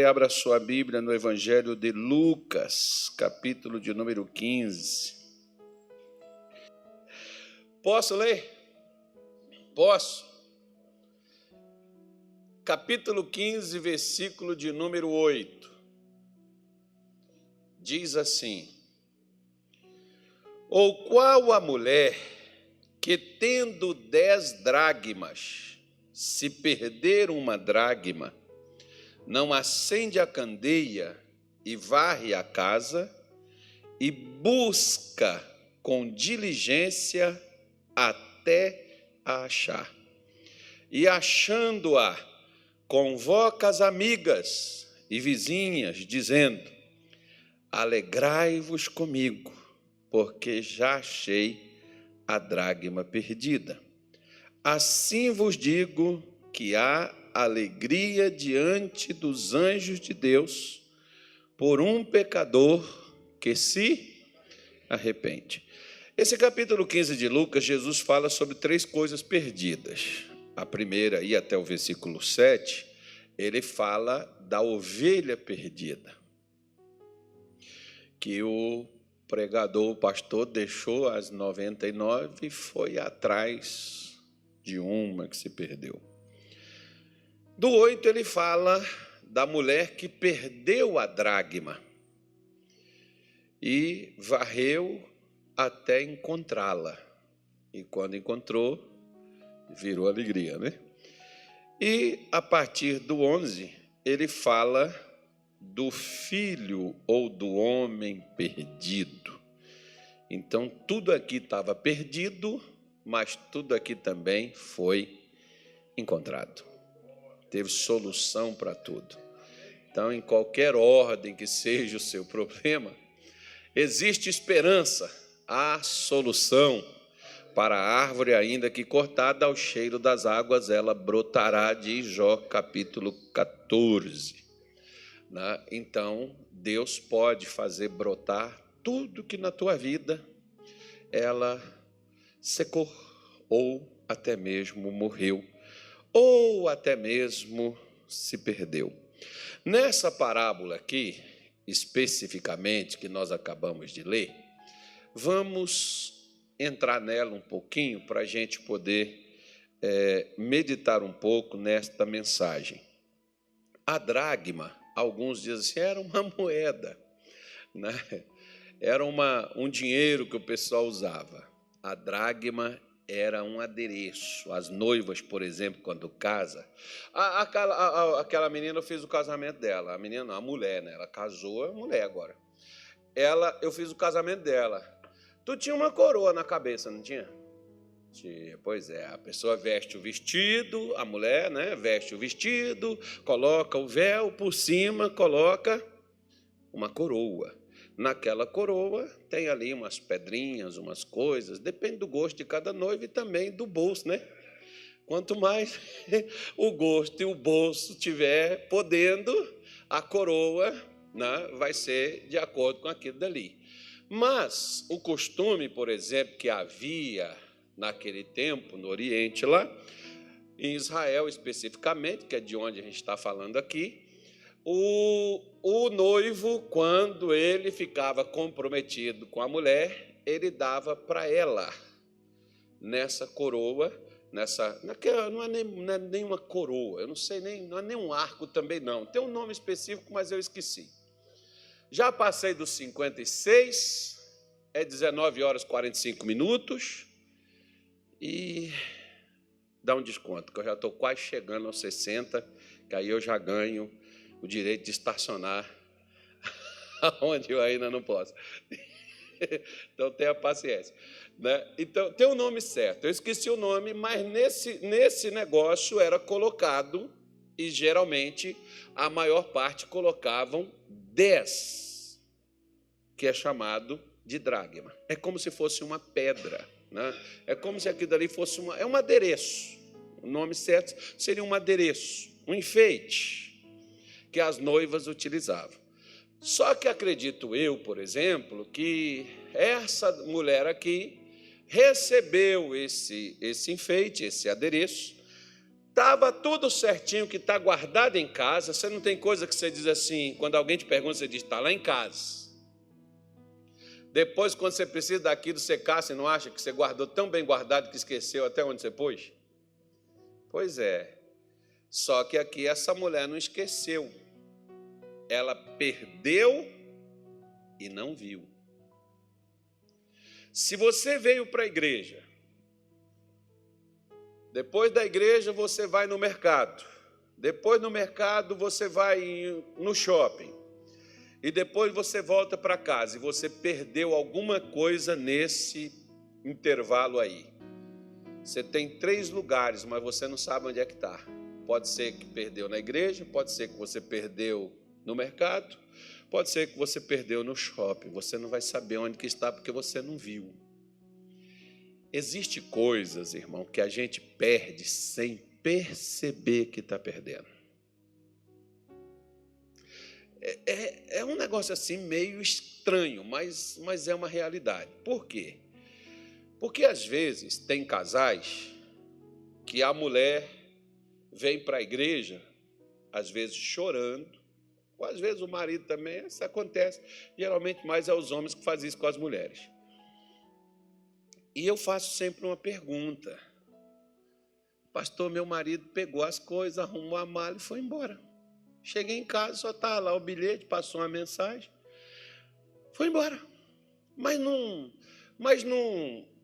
Abra sua Bíblia no Evangelho de Lucas, capítulo de número 15. Posso ler? Posso? Capítulo 15, versículo de número 8. Diz assim: Ou qual a mulher que, tendo 10 dracmas, se perder uma dracma, não acende a candeia e varre a casa e busca com diligência até a achar. E achando-a, convoca as amigas e vizinhas, dizendo: Alegrai-vos comigo, porque já achei a dracma perdida. Assim vos digo que há alegria diante dos anjos de Deus por um pecador que se arrepende. Esse capítulo 15 de Lucas, Jesus fala sobre 3 coisas perdidas. A primeira, e até o versículo 7, ele fala da ovelha perdida, que o pregador, o pastor, deixou as 99 e foi atrás de uma que se perdeu. Do 8, ele fala da mulher que perdeu a dracma e varreu até encontrá-la. E quando encontrou, virou alegria, né? E a partir do 11, ele fala do filho ou do homem perdido. Então, tudo aqui estava perdido, mas tudo aqui também foi encontrado. Teve solução para tudo. Então, em qualquer ordem que seja o seu problema, existe esperança, há solução. Para a árvore, ainda que cortada, ao cheiro das águas, ela brotará, diz Jó, capítulo 14. Então, Deus pode fazer brotar tudo que na tua vida ela secou, ou até mesmo morreu, ou até mesmo se perdeu. Nessa parábola aqui, especificamente, que nós acabamos de ler, vamos entrar nela um pouquinho para a gente poder meditar um pouco nesta mensagem. A dracma, alguns dizem assim, era uma moeda, né? Era um dinheiro que o pessoal usava. A dracma era um adereço. As noivas, por exemplo, quando casa, aquela menina, eu fiz o casamento dela. A menina não, a mulher, né? Ela casou, é mulher agora. Eu fiz o casamento dela. Tu tinha uma coroa na cabeça, não tinha? Tinha, pois é. A pessoa veste o vestido, a mulher, né? Veste o vestido, coloca o véu por cima, coloca uma coroa. Naquela coroa tem ali umas pedrinhas, umas coisas, depende do gosto de cada noivo e também do bolso, né? Quanto mais o gosto e o bolso tiver podendo, a coroa, né, vai ser de acordo com aquilo dali. Mas o costume, por exemplo, que havia naquele tempo no Oriente lá, em Israel especificamente, que é de onde a gente está falando aqui, o noivo, quando ele ficava comprometido com a mulher, ele dava para ela, nessa coroa, não é nem uma coroa, eu não sei nem, não é nem um arco também não, tem um nome específico, mas eu esqueci. Já passei dos 56, é 19 horas e 45 minutos, e dá um desconto, que eu já estou quase chegando aos 60, que aí eu já ganho o direito de estacionar onde eu ainda não posso. Então, tenha paciência, né? Então, tem o nome certo. Eu esqueci o nome, mas nesse negócio era colocado, e geralmente a maior parte colocavam 10, que é chamado de dracma. É como se fosse uma pedra, né? É como se aquilo ali fosse um adereço. O nome certo seria um adereço, um enfeite que as noivas utilizavam. Só que acredito eu, por exemplo, que essa mulher aqui recebeu esse enfeite, esse adereço, estava tudo certinho, que está guardado em casa. Você não tem coisa que você diz assim, quando alguém te pergunta, você diz, está lá em casa. Depois, quando você precisa daquilo, você caça e não acha que você guardou tão bem guardado que esqueceu até onde você pôs? Pois é. Só que aqui essa mulher não esqueceu. Ela perdeu e não viu. Se você veio para a igreja, depois da igreja você vai no mercado, depois no mercado você vai no shopping, e depois você volta para casa e você perdeu alguma coisa nesse intervalo aí. Você tem 3 lugares, mas você não sabe onde é que está. Pode ser que perdeu na igreja, pode ser que você perdeu no mercado, pode ser que você perdeu no shopping. Você não vai saber onde que está porque você não viu. Existem coisas, irmão, que a gente perde sem perceber que está perdendo. É um negócio assim meio estranho, mas é uma realidade. Por quê? Porque às vezes tem casais que a mulher vem para a igreja, às vezes chorando, ou às vezes o marido também, isso acontece. Geralmente mais é os homens que fazem isso com as mulheres. E eu faço sempre uma pergunta. Pastor, meu marido pegou as coisas, arrumou a mala e foi embora. Cheguei em casa, só estava lá o bilhete, passou uma mensagem, foi embora. Mas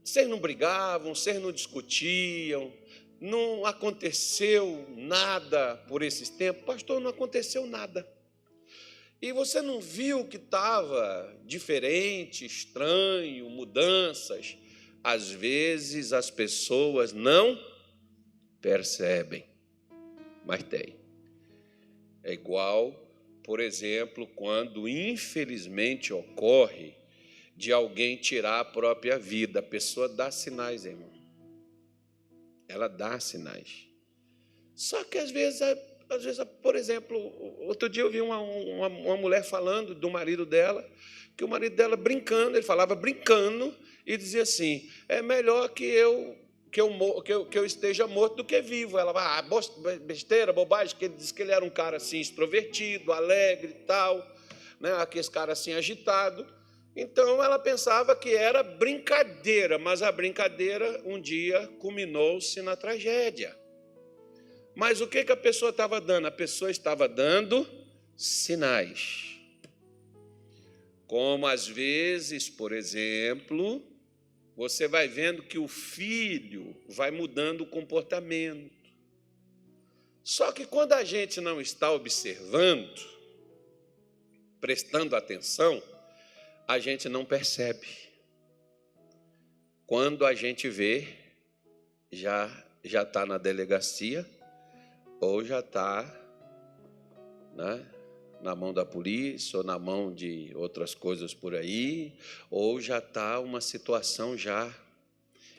vocês não brigavam, vocês não discutiam, não aconteceu nada por esses tempos. Pastor, não aconteceu nada. E você não viu que estava diferente, estranho, mudanças? Às vezes as pessoas não percebem, mas tem. É igual, por exemplo, quando infelizmente ocorre de alguém tirar a própria vida. A pessoa dá sinais, irmão. Ela dá sinais. Só que às vezes, por exemplo, outro dia eu vi uma mulher falando do marido dela, que o marido dela brincando, ele falava brincando e dizia assim, é melhor que eu esteja morto do que vivo. Ela vai, besteira, bobagem, que ele disse que ele era um cara assim extrovertido, alegre e tal, né? Aquele cara assim agitado. Então ela pensava que era brincadeira, mas a brincadeira um dia culminou-se na tragédia. Mas o que a pessoa estava dando? A pessoa estava dando sinais. Como às vezes, por exemplo, você vai vendo que o filho vai mudando o comportamento. Só que quando a gente não está observando, prestando atenção, a gente não percebe. Quando a gente vê, já está na delegacia ou já está, né, na mão da polícia ou na mão de outras coisas por aí, ou já está uma situação já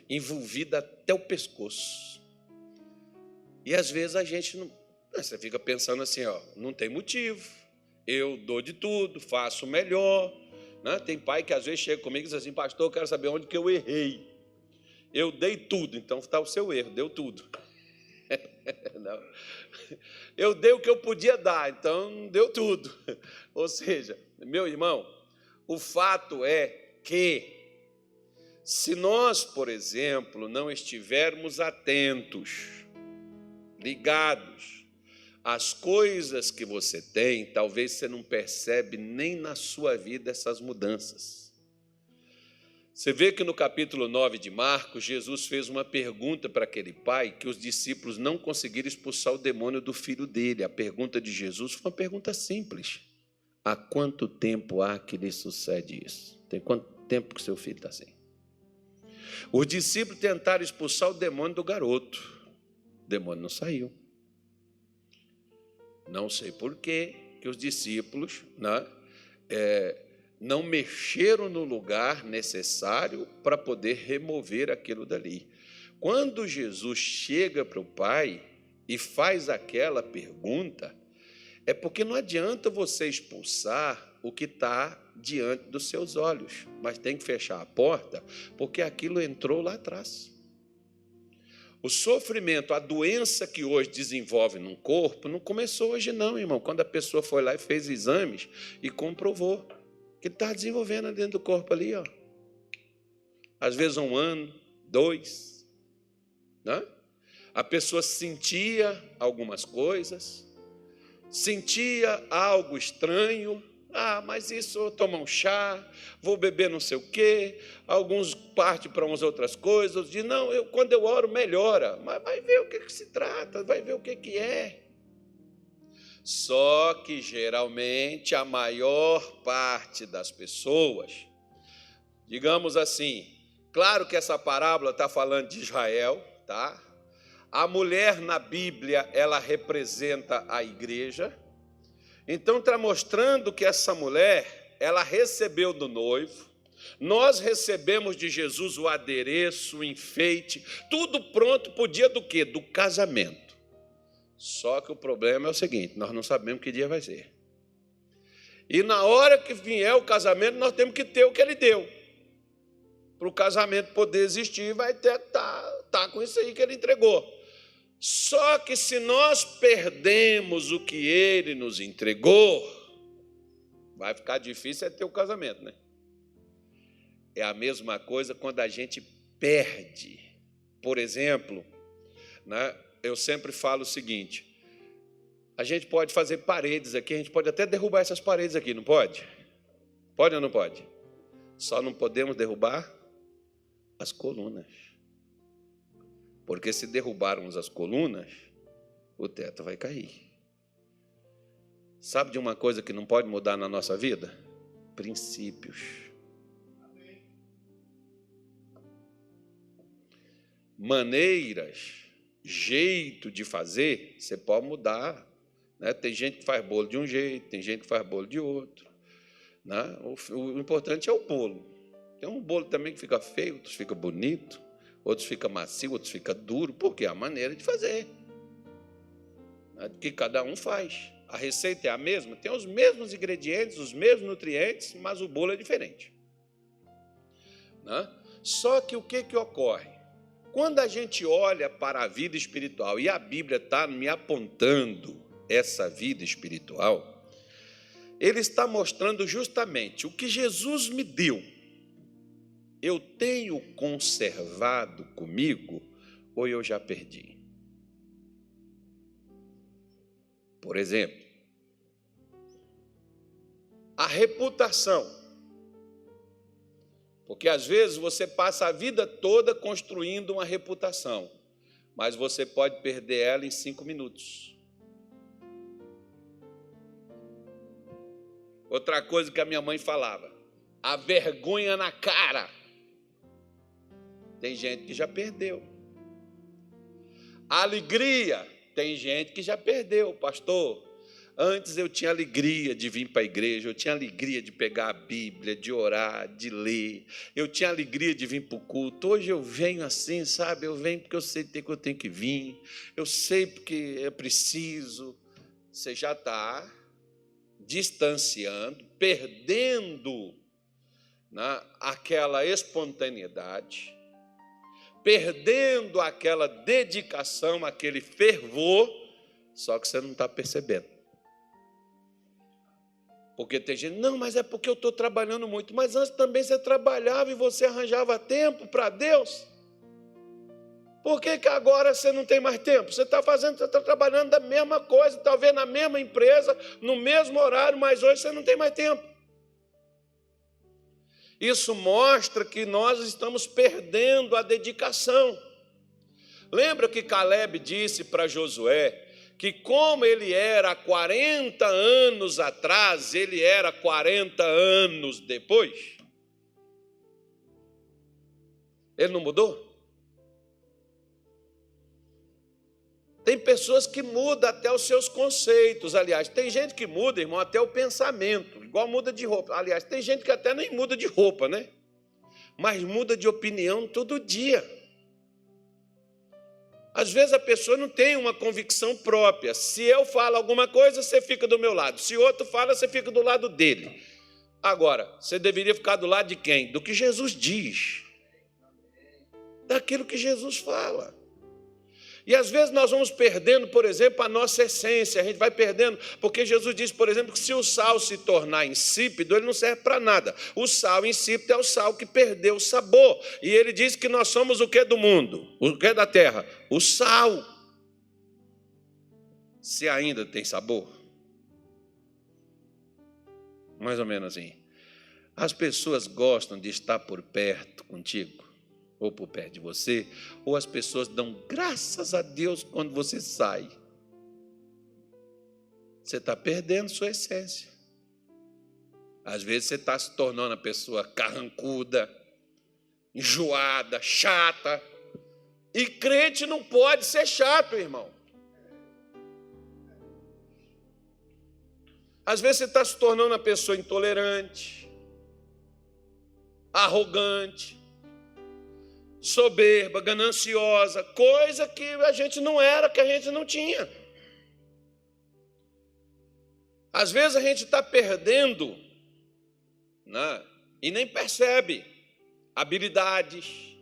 envolvida até o pescoço. E às vezes a gente não, você fica pensando assim, ó, não tem motivo, eu dou de tudo, faço o melhor, né? Tem pai que às vezes chega comigo e diz assim, pastor, eu quero saber onde que eu errei. Eu dei tudo, então está o seu erro, deu tudo. Não. Eu dei o que eu podia dar, então deu tudo. Ou seja, meu irmão, o fato é que se nós, por exemplo, não estivermos atentos, ligados às coisas que você tem, talvez você não percebe nem na sua vida essas mudanças. Você vê que no capítulo 9 de Marcos, Jesus fez uma pergunta para aquele pai que os discípulos não conseguiram expulsar o demônio do filho dele. A pergunta de Jesus foi uma pergunta simples. Há quanto tempo há que lhe sucede isso? Tem quanto tempo que seu filho está assim? Os discípulos tentaram expulsar o demônio do garoto. O demônio não saiu. Não sei por quê que os discípulos, né, não mexeram no lugar necessário para poder remover aquilo dali. Quando Jesus chega para o Pai e faz aquela pergunta, é porque não adianta você expulsar o que está diante dos seus olhos, mas tem que fechar a porta, porque aquilo entrou lá atrás. O sofrimento, a doença que hoje desenvolve no corpo, não começou hoje não, irmão. Quando a pessoa foi lá e fez exames e comprovou que está desenvolvendo dentro do corpo ali, ó. Às vezes 1 ano, 2, né? A pessoa sentia algumas coisas, sentia algo estranho. Ah, mas isso, eu tomo um chá, vou beber não sei o quê. Alguns partem para umas outras coisas, outros dizem, não, quando eu oro melhora. Mas vai ver o que se trata, vai ver o que é. Só que, geralmente, a maior parte das pessoas, digamos assim, claro que essa parábola está falando de Israel, tá? A mulher na Bíblia, ela representa a igreja. Então, está mostrando que essa mulher, ela recebeu do noivo, nós recebemos de Jesus o adereço, o enfeite, tudo pronto para o dia do quê? Do casamento. Só que o problema é o seguinte, nós não sabemos que dia vai ser. E na hora que vier o casamento, nós temos que ter o que ele deu. Para o casamento poder existir, vai ter que estar com isso aí que ele entregou. Só que se nós perdemos o que ele nos entregou, vai ficar difícil ter o casamento, né? É a mesma coisa quando a gente perde. Por exemplo, né, eu sempre falo o seguinte, a gente pode fazer paredes aqui, a gente pode até derrubar essas paredes aqui, não pode? Pode ou não pode? Só não podemos derrubar as colunas. Porque se derrubarmos as colunas, o teto vai cair. Sabe de uma coisa que não pode mudar na nossa vida? Princípios. Maneiras, jeito de fazer, você pode mudar. Né? Tem gente que faz bolo de um jeito, tem gente que faz bolo de outro. Né? O importante é o bolo. Tem um bolo também que fica feio, outros fica bonito. Outros ficam macio, outros ficam duro, porque é a maneira de fazer. Que cada um faz. A receita é a mesma, tem os mesmos ingredientes, os mesmos nutrientes, mas o bolo é diferente. Né? Só que o que ocorre? Quando a gente olha para a vida espiritual, e a Bíblia está me apontando essa vida espiritual, ele está mostrando justamente o que Jesus me deu. Eu tenho conservado comigo ou eu já perdi? Por exemplo, a reputação. Porque às vezes você passa a vida toda construindo uma reputação, mas você pode perder ela em 5 minutos. Outra coisa que a minha mãe falava, a vergonha na cara. Tem gente que já perdeu. A alegria, tem gente que já perdeu, pastor. Antes eu tinha alegria de vir para a igreja, eu tinha alegria de pegar a Bíblia, de orar, de ler. Eu tinha alegria de vir para o culto. Hoje eu venho assim, sabe? Eu venho porque eu sei que eu tenho que vir. Eu sei porque é preciso. Você já está distanciando, perdendo, né, aquela espontaneidade, perdendo aquela dedicação, aquele fervor, só que você não está percebendo. Porque tem gente, não, mas é porque eu estou trabalhando muito. Mas antes também você trabalhava e você arranjava tempo para Deus. Por que agora você não tem mais tempo? Você está trabalhando da mesma coisa, talvez na mesma empresa, no mesmo horário, mas hoje você não tem mais tempo. Isso mostra que nós estamos perdendo a dedicação. Lembra que Caleb disse para Josué que como ele era 40 anos atrás, ele era 40 anos depois? Ele não mudou? Tem pessoas que mudam até os seus conceitos, aliás, tem gente que muda, irmão, até o pensamento, igual muda de roupa. Aliás, tem gente que até nem muda de roupa, né? Mas muda de opinião todo dia. Às vezes a pessoa não tem uma convicção própria. Se eu falo alguma coisa, você fica do meu lado. Se outro fala, você fica do lado dele. Agora, você deveria ficar do lado de quem? Do que Jesus diz. Daquilo que Jesus fala. E às vezes nós vamos perdendo, por exemplo, a nossa essência, a gente vai perdendo, porque Jesus diz, por exemplo, que se o sal se tornar insípido, ele não serve para nada. O sal insípido é o sal que perdeu o sabor. E ele diz que nós somos o que do mundo? O que da terra? O sal. Se ainda tem sabor. Mais ou menos assim. As pessoas gostam de estar por perto contigo, ou por perto de você, ou as pessoas dão graças a Deus quando você sai. Você está perdendo sua essência. Às vezes você está se tornando uma pessoa carrancuda, enjoada, chata. E crente não pode ser chato, irmão. Às vezes você está se tornando uma pessoa intolerante, arrogante, soberba, gananciosa, coisa que a gente não era, que a gente não tinha. Às vezes a gente está perdendo, né, e nem percebe habilidades,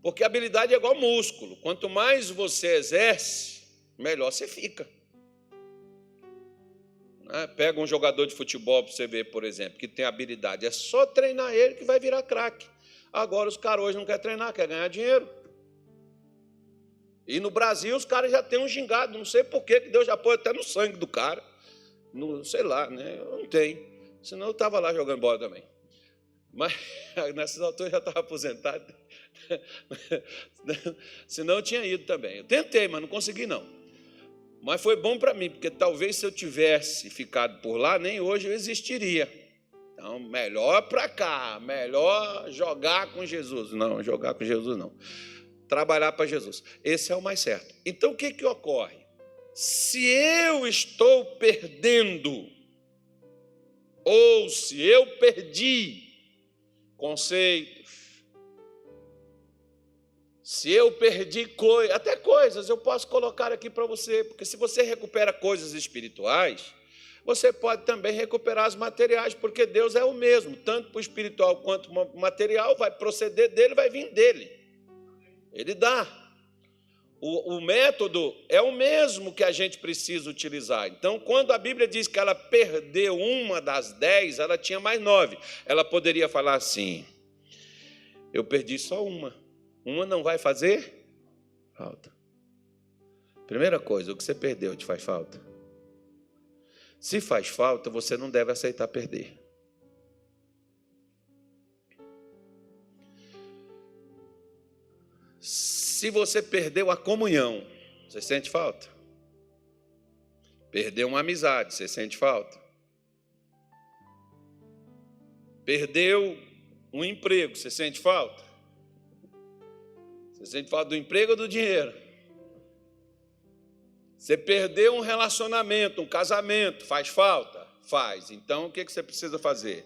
porque habilidade é igual músculo. Quanto mais você exerce, melhor você fica. Pega um jogador de futebol para você ver, por exemplo, que tem habilidade. É só treinar ele que vai virar craque. Agora os caras hoje não querem treinar, querem ganhar dinheiro. E no Brasil os caras já têm um gingado. Não sei por que Deus já pôs até no sangue do cara. No, sei lá, né? Eu não tenho. Senão eu estava lá jogando bola também. Mas nessas alturas eu já estava aposentado. Senão eu tinha ido também. Eu tentei, mas não consegui não. Mas foi bom para mim, porque talvez se eu tivesse ficado por lá, nem hoje eu existiria. Então, melhor para cá, melhor jogar com Jesus. Não, jogar com Jesus não. Trabalhar para Jesus. Esse é o mais certo. Então, o que ocorre? Se eu estou perdendo, ou se eu perdi conceitos, se eu perdi até coisas, eu posso colocar aqui para você, porque se você recupera coisas espirituais, você pode também recuperar as materiais, porque Deus é o mesmo, tanto para o espiritual quanto para o material, vai proceder dele, vai vir dele. Ele dá. O método é o mesmo que a gente precisa utilizar. Então, quando a Bíblia diz que ela perdeu uma das 10, ela tinha mais 9. Ela poderia falar assim, eu perdi só uma. Uma não vai fazer falta. Primeira coisa, o que você perdeu te faz falta? Se faz falta, você não deve aceitar perder. Se você perdeu a comunhão, você sente falta? Perdeu uma amizade, você sente falta? Perdeu um emprego, você sente falta? Você sente falta do emprego ou do dinheiro? Você perdeu um relacionamento, um casamento, faz falta? Faz. Então, o que você precisa fazer?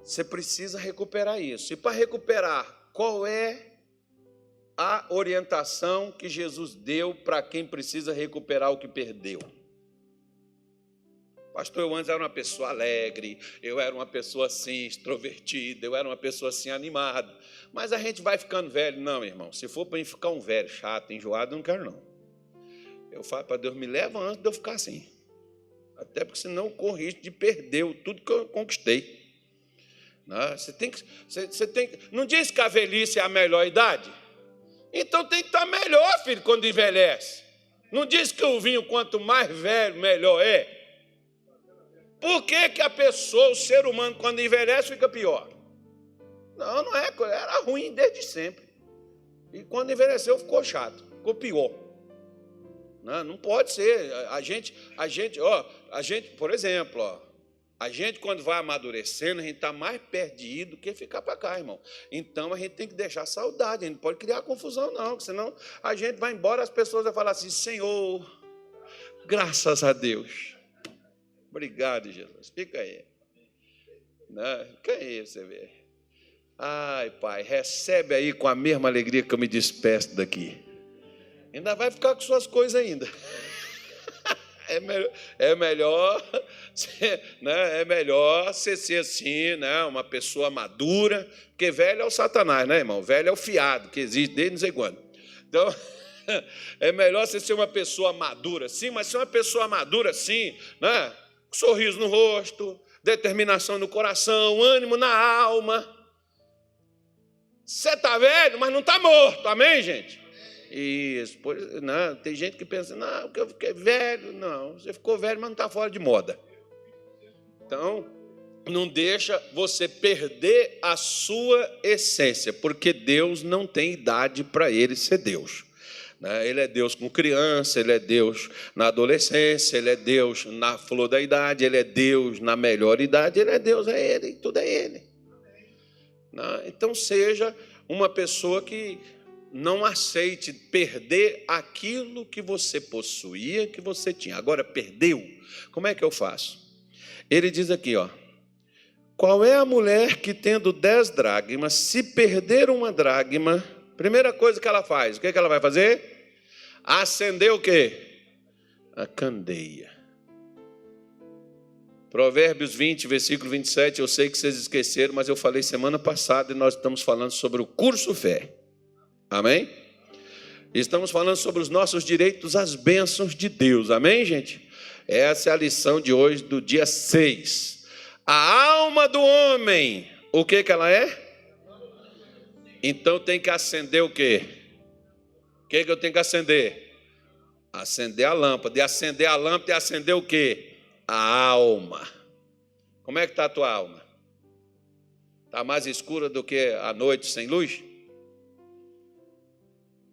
Você precisa recuperar isso. E para recuperar, qual é a orientação que Jesus deu para quem precisa recuperar o que perdeu? Pastor, eu antes era uma pessoa alegre, eu era uma pessoa assim, extrovertida, eu era uma pessoa assim, animada. Mas a gente vai ficando velho. Não, irmão, se for para mim ficar um velho chato, enjoado, eu não quero não. Eu falo para Deus, me leva antes de eu ficar assim. Até porque senão eu corro risco de perder tudo que eu conquistei. Não, você tem que, não diz que a velhice é a melhor idade? Então tem que estar melhor, filho, quando envelhece. Não diz que o vinho, quanto mais velho, melhor é. Por que a pessoa, o ser humano, quando envelhece, fica pior? Não é, era ruim desde sempre. E quando envelheceu, ficou chato, ficou pior. Não pode ser. A gente, por exemplo, a gente quando vai amadurecendo, a gente está mais perdido do que ficar para cá, irmão. Então a gente tem que deixar saudade, a gente não pode criar confusão, não, senão a gente vai embora, as pessoas vão falar assim, Senhor, graças a Deus. Obrigado, Jesus. Fica aí. Fica aí, você vê. Ai, Pai, recebe aí com a mesma alegria que eu me despeço daqui. Ainda vai ficar com suas coisas ainda. É melhor você ser assim, né? Uma pessoa madura, porque velho é o Satanás, né, irmão? Velho é o fiado, que existe desde não sei quando. Então, É melhor você ser uma pessoa madura, sim, mas ser uma pessoa madura, sim, né? Sorriso no rosto, determinação no coração, ânimo na alma. Você está velho, mas não está morto, amém, gente? Isso, não, tem gente que pensa, não, porque eu fiquei velho. Não, você ficou velho, mas não está fora de moda. Então, não deixa você perder a sua essência, porque Deus não tem idade para ele ser Deus. Ele é Deus com criança, ele é Deus na adolescência, ele é Deus na flor da idade, ele é Deus na melhor idade, ele é Deus, é ele, tudo é ele. Então, seja uma pessoa que não aceite perder aquilo que você possuía, que você tinha. Agora, perdeu, como é que eu faço? Ele diz aqui, ó, qual é a mulher que, tendo 10 dracmas, se perder uma dracma, primeira coisa que ela faz, o que ela vai fazer? Acender o quê? A candeia. Provérbios 20, versículo 27, eu sei que vocês esqueceram, mas eu falei semana passada e nós estamos falando sobre o curso fé. Amém? Estamos falando sobre os nossos direitos às bênçãos de Deus. Amém, gente? Essa é a lição de hoje, do dia 6. A alma do homem, o que ela é? Então tem que acender o quê? O que eu tenho que acender? Acender a lâmpada. E acender a lâmpada é acender o quê? A alma. Como é que está a tua alma? Está mais escura do que a noite sem luz?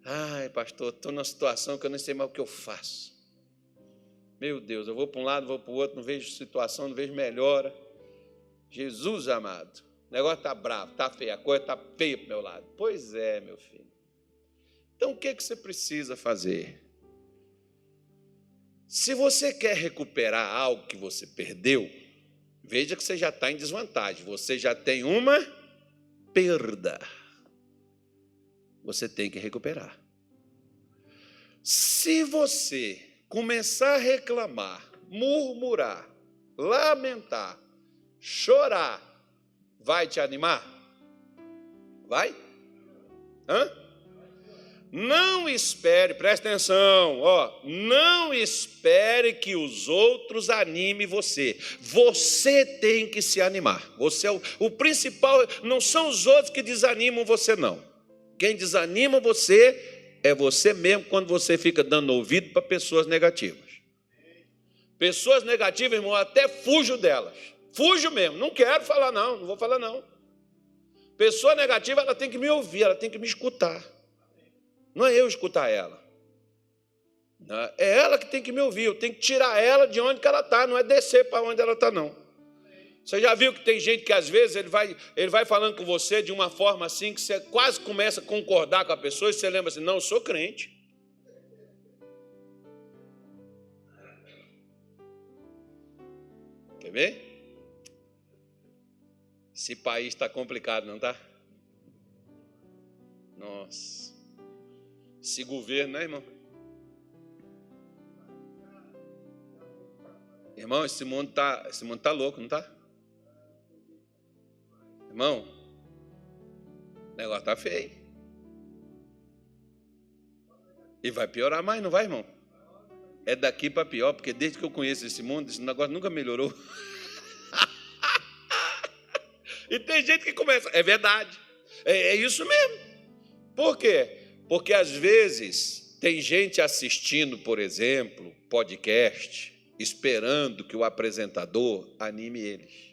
Ai, pastor, estou numa situação que eu não sei mais o que eu faço. Meu Deus, eu vou para um lado, vou para o outro, não vejo situação, não vejo melhora. Jesus amado, o negócio está bravo, está feio, a coisa está feia para o meu lado. Pois é, meu filho. Então, o que você precisa fazer? Se você quer recuperar algo que você perdeu, veja que você já está em desvantagem. Você já tem uma perda. Você tem que recuperar. Se você começar a reclamar, murmurar, lamentar, chorar, vai te animar? Vai? Não espere, presta atenção, não espere que os outros animem você. Você tem que se animar. Você é o principal, não são os outros que desanimam você, não. Quem desanima você é você mesmo quando você fica dando ouvido para pessoas negativas. Pessoas negativas, irmão, até fujo delas. Fujo mesmo, não quero falar não, não vou falar não. Pessoa negativa, ela tem que me ouvir, ela tem que me escutar. Não é eu escutar ela. É ela que tem que me ouvir. Eu tenho que tirar ela de onde que ela está. Não é descer para onde ela está, não. Você já viu que tem gente que às vezes ele vai falando com você de uma forma assim que você quase começa a concordar com a pessoa e você lembra assim, não, eu sou crente. Quer ver? Esse país está complicado, não está? Nossa. Esse governo, né, irmão? Irmão, esse mundo tá louco, não tá? Irmão, o negócio tá feio. E vai piorar mais, não vai, irmão? É daqui para pior, porque desde que eu conheço esse mundo, esse negócio nunca melhorou. E tem gente que começa, é verdade, é isso mesmo. Por quê? Porque às vezes tem gente assistindo, por exemplo, podcast, esperando que o apresentador anime eles.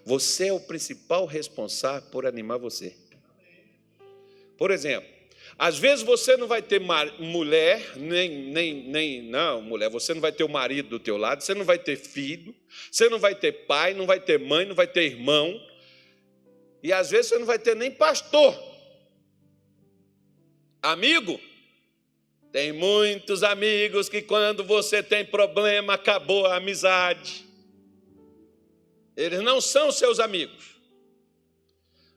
Você é o principal responsável por animar você. Por exemplo, às vezes você não vai ter mulher, mulher, você não vai ter o marido do teu lado, você não vai ter filho, você não vai ter pai, não vai ter mãe, não vai ter irmão, e às vezes você não vai ter nem pastor. Amigo, tem muitos amigos que quando você tem problema, acabou a amizade. Eles não são seus amigos.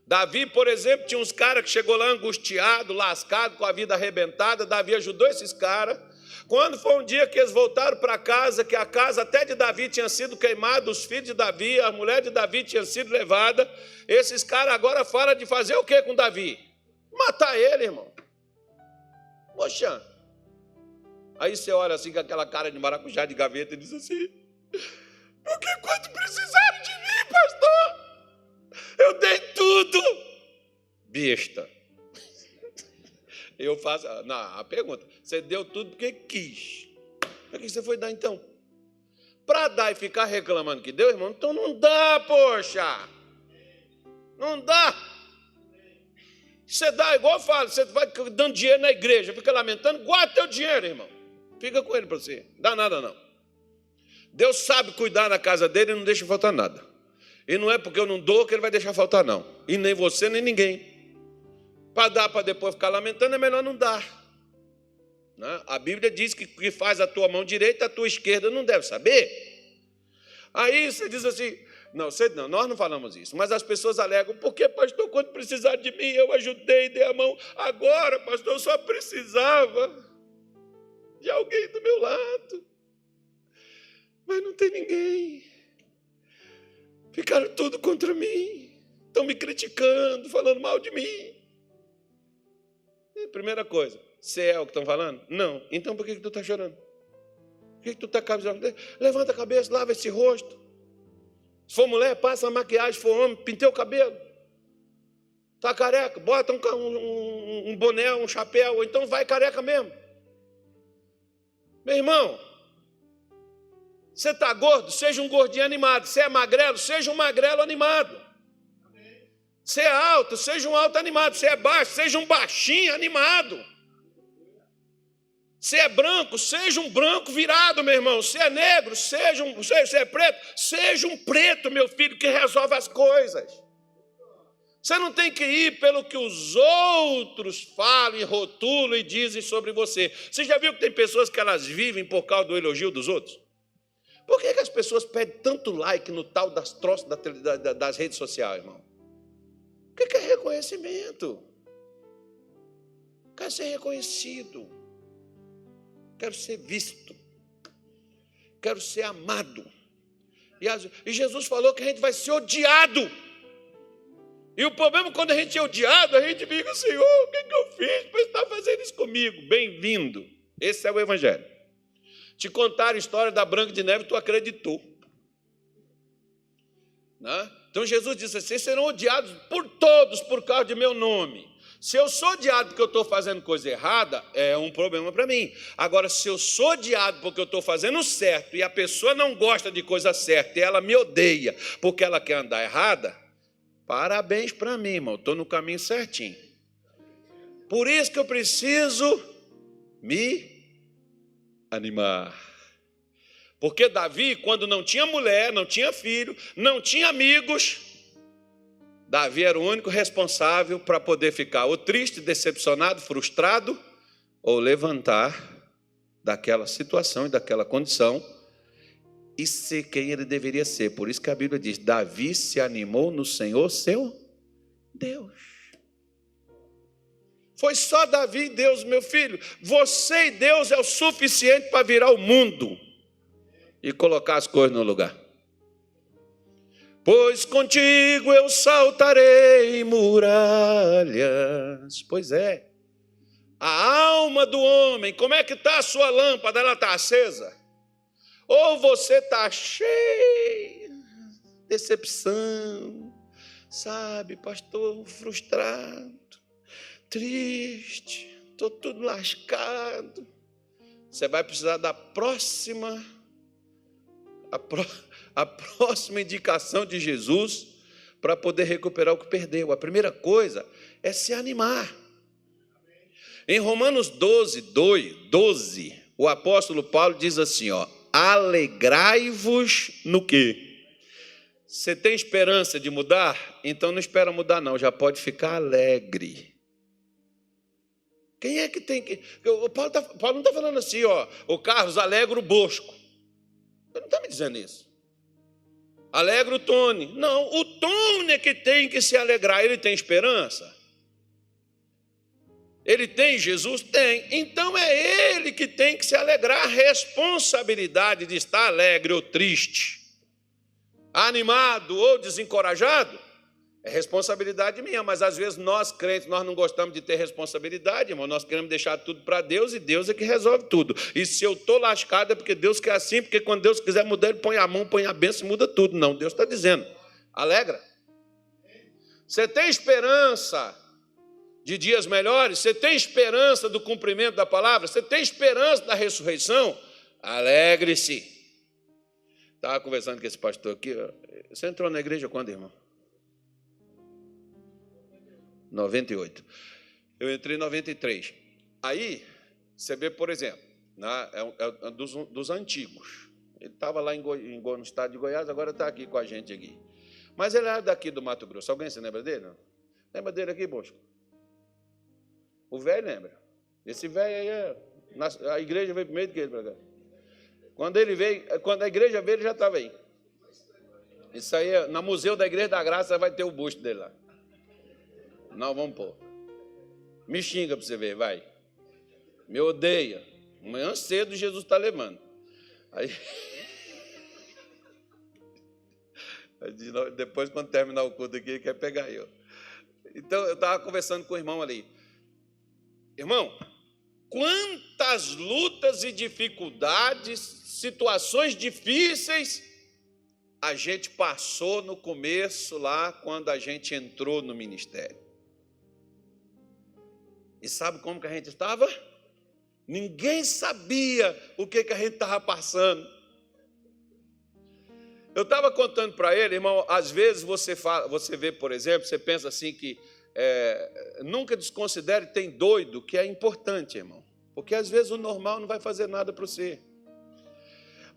Davi, por exemplo, tinha uns caras que chegou lá angustiado, lascado, com a vida arrebentada. Davi ajudou esses caras. Quando foi um dia que eles voltaram para casa, que a casa até de Davi tinha sido queimada, os filhos de Davi, a mulher de Davi tinha sido levada, esses caras agora falam de fazer o que com Davi? Matar ele, irmão. Poxa. Aí você olha assim com aquela cara de maracujá de gaveta e diz assim: porque quando precisaram de mim, pastor, eu dei tudo. Besta. Eu faço, não, a pergunta, você deu tudo porque quis. Para que você foi dar então? Para dar e ficar reclamando que deu, irmão, então não dá, poxa. Não dá. Você dá, igual eu falo, você vai dando dinheiro na igreja, fica lamentando, guarda teu dinheiro, irmão. Fica com ele para você, não dá nada não. Deus sabe cuidar na casa dele e não deixa faltar nada. E não é porque eu não dou que ele vai deixar faltar, não. E nem você, nem ninguém. Para dar, para depois ficar lamentando, é melhor não dar. Né? A Bíblia diz que o que faz a tua mão direita, a tua esquerda não deve saber. Aí você diz assim, não, nós não falamos isso, mas as pessoas alegam, porque, pastor, quando precisar de mim, eu ajudei, dei a mão. Agora, pastor, eu só precisava de alguém do meu lado. Mas não tem ninguém. Ficaram tudo contra mim. Estão me criticando, falando mal de mim. Primeira coisa, você é o que estão falando? Não. Então por que tu está chorando? Por que tu está cabisbaixo? Levanta a cabeça, lava esse rosto. Se for mulher, passa a maquiagem. Se for homem, pintei o cabelo. Está careca, bota um boné, um chapéu, ou então vai careca mesmo. Meu irmão, você está gordo? Seja um gordinho animado. Você é magrelo? Seja um magrelo animado. Você é alto? Seja um alto animado. Você é baixo? Seja um baixinho animado. Você é branco? Seja um branco virado, meu irmão. Você é negro? Você é preto? Seja um preto, meu filho, que resolve as coisas. Você não tem que ir pelo que os outros falam, e rotulam e dizem sobre você. Você já viu que tem pessoas que elas vivem por causa do elogio dos outros? Por que as pessoas pedem tanto like no tal das troças das redes sociais, irmão? O que é reconhecimento? Quero ser reconhecido. Quero ser visto. Quero ser amado. E Jesus falou que a gente vai ser odiado. E o problema é quando a gente é odiado, a gente fica, Senhor, o que eu fiz para estar fazendo isso comigo? Bem-vindo. Esse é o Evangelho. Te contaram a história da Branca de Neve, tu acreditou. Né? Então Jesus disse assim, vocês serão odiados por todos por causa de meu nome. Se eu sou odiado porque eu estou fazendo coisa errada, é um problema para mim. Agora, se eu sou odiado porque eu estou fazendo certo e a pessoa não gosta de coisa certa e ela me odeia porque ela quer andar errada, parabéns para mim, irmão, estou no caminho certinho. Por isso que eu preciso me animar. Porque Davi, quando não tinha mulher, não tinha filho, não tinha amigos, Davi era o único responsável para poder ficar ou triste, decepcionado, frustrado, ou levantar daquela situação e daquela condição e ser quem ele deveria ser. Por isso que a Bíblia diz, Davi se animou no Senhor, seu Deus. Foi só Davi e Deus, meu filho. Você e Deus é o suficiente para virar o mundo e colocar as coisas no lugar. Pois contigo eu saltarei muralhas. Pois é. A alma do homem, como é que está a sua lâmpada? Ela está acesa? Ou você está cheio de decepção, sabe, pastor, frustrado, triste, estou tudo lascado. Você vai precisar da próxima indicação de Jesus para poder recuperar o que perdeu. A primeira coisa é se animar. Em Romanos 12, o apóstolo Paulo diz assim, ó, alegrai-vos no quê? Você tem esperança de mudar? Então não espera mudar não, já pode ficar alegre. Quem é que tem que... O Paulo não está falando assim, ó, o Carlos alegra o Bosco. Ele não está me dizendo isso. Alegra o Tony. Não, o Tony é que tem que se alegrar. Ele tem esperança? Ele tem Jesus? Tem. Então é ele que tem que se alegrar. A responsabilidade de estar alegre ou triste, animado ou desencorajado, É responsabilidade minha, mas às vezes nós, crentes, nós não gostamos de ter responsabilidade, irmão. Nós queremos deixar tudo para Deus e Deus é que resolve tudo. E se eu estou lascado é porque Deus quer assim, porque quando Deus quiser mudar, Ele põe a mão, põe a bênção e muda tudo. Não, Deus está dizendo, alegra. Você tem esperança de dias melhores? Você tem esperança do cumprimento da palavra? Você tem esperança da ressurreição? Alegre-se. Estava conversando com esse pastor aqui. Você entrou na igreja quando, irmão? 98. Eu entrei em 93. Aí, você vê, por exemplo, né, é dos antigos. Ele estava lá no estado de Goiás, agora está aqui com a gente aqui. Mas ele era daqui do Mato Grosso. Alguém se lembra dele? Não? Lembra dele aqui, Bosco? O velho lembra. Esse velho aí, a igreja veio primeiro que ele para cá. Quando a igreja veio, ele já estava aí. Isso aí, no Museu da Igreja da Graça, vai ter o busto dele lá. Não, vamos pôr. Me xinga para você ver, vai. Me odeia. Amanhã cedo Jesus está levando. Aí... Depois, quando terminar o culto aqui, ele quer pegar eu. Então, eu estava conversando com o irmão ali. Irmão, quantas lutas e dificuldades, situações difíceis a gente passou no começo lá, quando a gente entrou no ministério. E sabe como que a gente estava? Ninguém sabia o que a gente estava passando. Eu estava contando para ele, irmão, às vezes você vê, por exemplo, você pensa assim que nunca desconsidere, tem doido, que é importante, irmão. Porque às vezes o normal não vai fazer nada para você.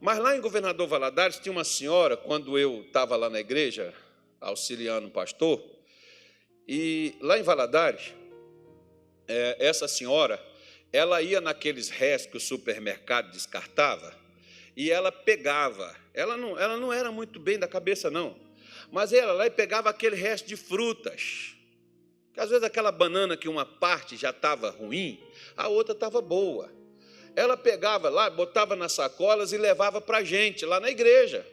Mas lá em Governador Valadares tinha uma senhora, quando eu estava lá na igreja, auxiliando o pastor, e lá em Valadares, essa senhora, ela ia naqueles restos que o supermercado descartava, e ela pegava, ela não era muito bem da cabeça não, mas ela lá e pegava aquele resto de frutas, que às vezes aquela banana que uma parte já estava ruim, a outra estava boa. Ela pegava lá, botava nas sacolas e levava para a gente, lá na igreja.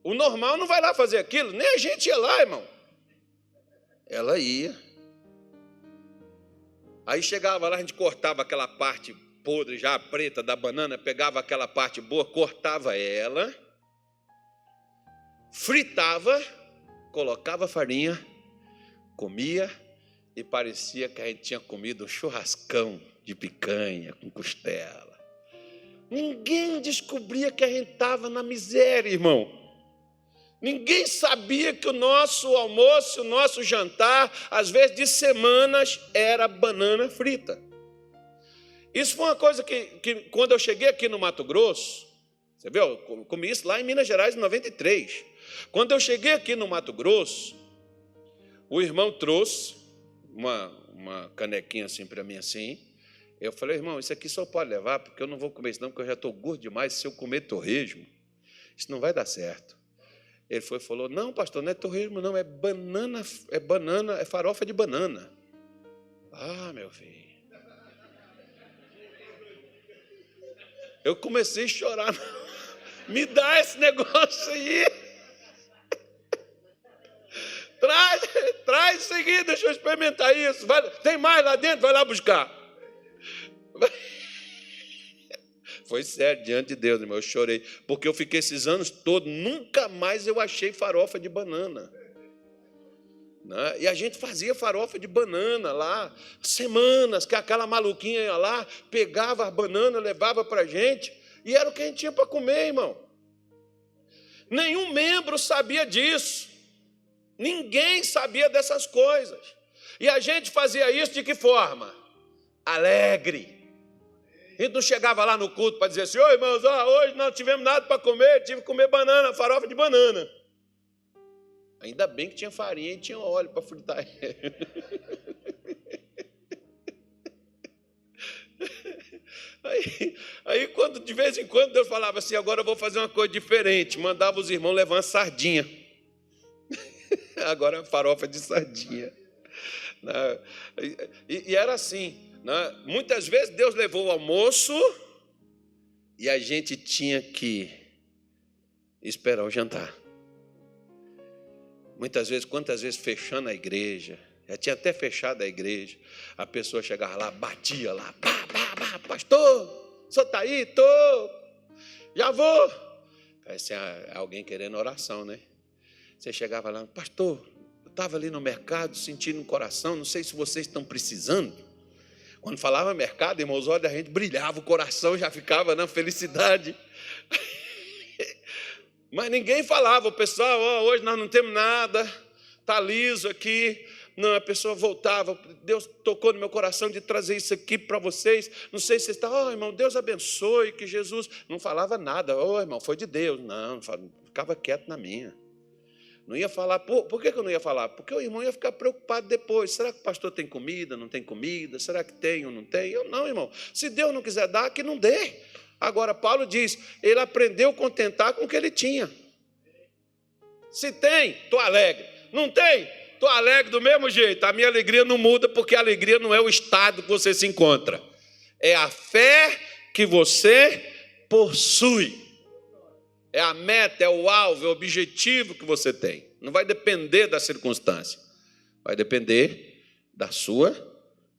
O normal não vai lá fazer aquilo, nem a gente ia lá, irmão. Ela ia. Aí chegava lá, a gente cortava aquela parte podre, já preta da banana, pegava aquela parte boa, cortava ela, fritava, colocava farinha, comia e parecia que a gente tinha comido um churrascão de picanha com costela. Ninguém descobria que a gente estava na miséria, irmão. Ninguém sabia que o nosso almoço, o nosso jantar, às vezes de semanas, era banana frita. Isso foi uma coisa que quando eu cheguei aqui no Mato Grosso, você viu, eu comi isso lá em Minas Gerais, em 93. Quando eu cheguei aqui no Mato Grosso, o irmão trouxe uma canequinha assim para mim, assim. Eu falei, irmão, isso aqui só pode levar, porque eu não vou comer isso não, porque eu já estou gordo demais. Se eu comer torresmo, isso não vai dar certo. Ele falou, não, pastor, não é torresmo, não, é banana, é farofa de banana. Ah, meu filho. Eu comecei a chorar. Me dá esse negócio aí. Traz isso aqui, deixa eu experimentar isso. Tem mais lá dentro, vai lá buscar. Foi sério, diante de Deus, irmão, eu chorei, porque eu fiquei esses anos todos, nunca mais eu achei farofa de banana, né? E a gente fazia farofa de banana lá, semanas, que aquela maluquinha ia lá, pegava a banana, levava para a gente, e era o que a gente tinha para comer, irmão. Nenhum membro sabia disso, ninguém sabia dessas coisas, e a gente fazia isso de que forma? Alegre. A gente não chegava lá no culto para dizer assim, ô irmãos, hoje não tivemos nada para comer, tive que comer banana, farofa de banana. Ainda bem que tinha farinha e tinha óleo para fritar. Aí, quando de vez em quando Deus falava assim, agora eu vou fazer uma coisa diferente, mandava os irmãos levar uma sardinha. Agora farofa de sardinha. E era assim. Muitas vezes Deus levou o almoço e a gente tinha que esperar o jantar. Muitas vezes, quantas vezes fechando a igreja, já tinha até fechado a igreja, a pessoa chegava lá, batia lá, pá, pá, pá, pastor, o senhor está aí? Estou, já vou. Parece alguém querendo oração, né? Você chegava lá, pastor, eu estava ali no mercado, sentindo no coração, não sei se vocês estão precisando. Quando falava mercado, irmão, os olhos da gente brilhavam, o coração já ficava na felicidade. Mas ninguém falava, o pessoal, hoje nós não temos nada, está liso aqui. Não, a pessoa voltava, Deus tocou no meu coração de trazer isso aqui para vocês. Não sei se você está, irmão, Deus abençoe, que Jesus... Não falava nada, irmão, foi de Deus. Não, ficava quieto na minha. Não ia falar, por que eu não ia falar? Porque o irmão ia ficar preocupado depois. Será que o pastor tem comida, não tem comida? Será que tem ou não tem? Eu não, irmão. Se Deus não quiser dar, que não dê. Agora, Paulo diz, ele aprendeu a contentar com o que ele tinha. Se tem, estou alegre. Não tem, estou alegre do mesmo jeito. A minha alegria não muda, porque a alegria não é o estado que você se encontra. É a fé que você possui. É a meta, é o alvo, é o objetivo que você tem. Não vai depender da circunstância. Vai depender da sua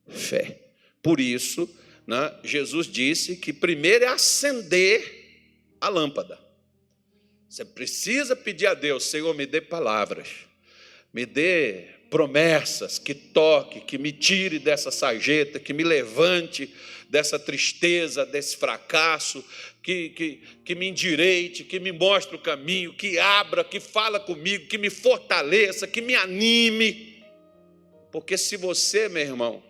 fé. Por isso, né, Jesus disse que primeiro é acender a lâmpada. Você precisa pedir a Deus, Senhor, me dê palavras, me dê promessas que toque, que me tire dessa sarjeta, que me levante dessa tristeza, desse fracasso, que me endireite, que me mostre o caminho, que abra, que fala comigo, que me fortaleça, que me anime. Porque se você, meu irmão,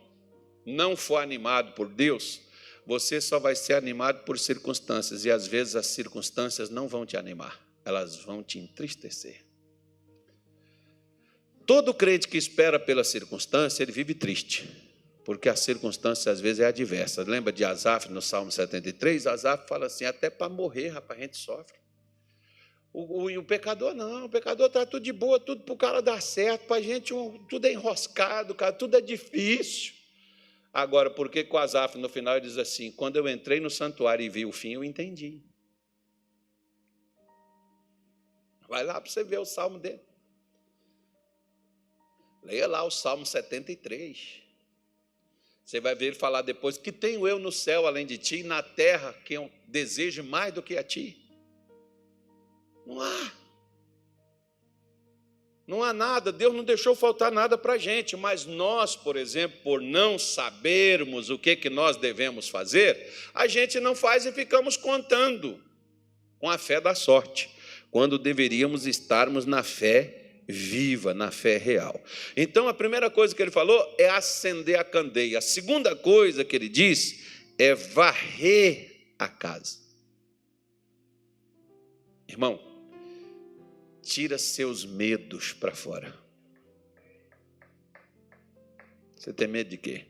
não for animado por Deus, você só vai ser animado por circunstâncias, e às vezes as circunstâncias não vão te animar, elas vão te entristecer. Todo crente que espera pela circunstância, ele vive triste, porque a circunstância às vezes é adversa. Lembra de Asaf no Salmo 73? Asaf fala assim, até para morrer, rapaz, a gente sofre. O pecador não, o pecador está tudo de boa, tudo para o cara dar certo, para a gente tudo é enroscado, cara, tudo é difícil. Agora, por que com Asaf no final ele diz assim, quando eu entrei no santuário e vi o fim, eu entendi. Vai lá para você ver o salmo dele. Leia lá o Salmo 73. Você vai ver ele falar depois, que tenho eu no céu além de ti, e na terra que eu desejo mais do que a ti. Não há. Não há nada, Deus não deixou faltar nada para a gente, mas nós, por exemplo, por não sabermos o que nós devemos fazer, a gente não faz e ficamos contando com a fé da sorte, quando deveríamos estarmos na fé viva, na fé real. Então, a primeira coisa que ele falou é acender a candeia. A segunda coisa que ele diz é varrer a casa. Irmão, tira seus medos para fora. Você tem medo de quê?